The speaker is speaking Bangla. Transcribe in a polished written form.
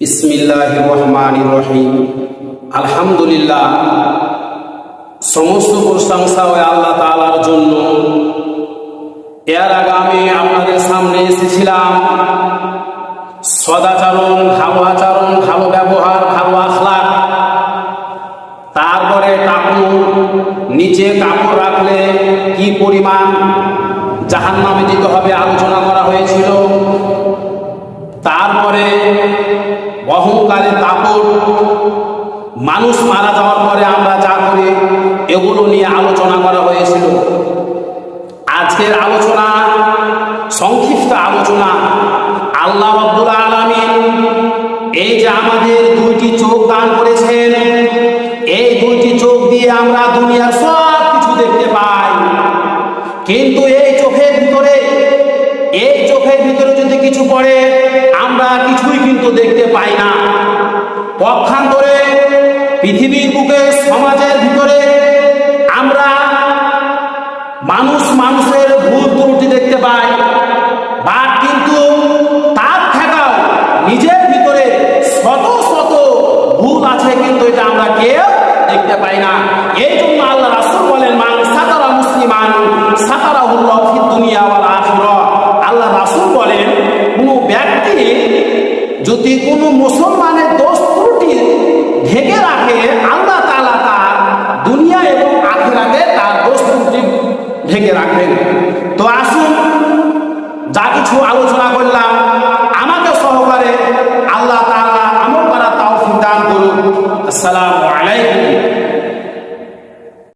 বিসমিল্লাহির রহমানির রহিম। আলহামদুলিল্লাহ, সমস্ত প্রশংসা হয় আল্লাহ তাআলার জন্য। এর আগে আমি আপনাদের সামনে এসেছিলাম সদাচরণ, ভালো আচরণ, ভালো ব্যবহার, ভালো আখলাক। তারপরে কাপড়, নিচে কাপড় রাখলে কি পরিমাণ জাহান্নামে যেতে হবে আলোচনা করা হয়েছিল। তারপরে অহংকারে কাপড়, মানুষ মারা যাওয়ার পরে আমরা যা করি এগুলো নিয়ে আলোচনা করা হয়েছিল। আজকের আলোচনা সংক্ষিপ্ত আলোচনা। আল্লাহ রাব্বুল আলামিন এই যে আমাদের দুইটি চোখ দান করেছেন, এই দুইটি চোখ দিয়ে আমরা দুনিয়ার সব কিছু দেখতে পাই। কিন্তু এই চোখের ভিতরে যদি কিছু পড়ে আমরা কিছুই কিন্তু দেখতে পাই না। পক্ষান্তরে পৃথিবীর বুকে, সমাজের ভিতরে আমরা মানুষের ভুল ত্রুটি দেখতে পাই, বাট কিন্তু তার থেকেও নিজের ভিতরে শত শত ভুল আছে, কিন্তু এটা আমরা কেউ দেখতে পাই না। এই জন্য আল্লাহ রাসূল বলেন, মান সাতারা মুসলিমান সাতারাহুল্লাহু ফিদ দুনিয়া ওয়াল আখিরাহ। আল্লাহ রাসূল বলেন, কোন ব্যক্তি যদি কোনো মুসলমানের দোষ ত্রুটি ঢেকে রাখে, আল্লাহ তাআলা তার দুনিয়া এবং আখিরাতে তার দোষ ত্রুটি ঢেকে রাখবেন। তো আসুন, যা কিছু আলোচনা করলাম আমাকে সহকারে আল্লাহ তাআলা আমল করার তৌফিক দান করুন। আসসালামু আলাইকুম।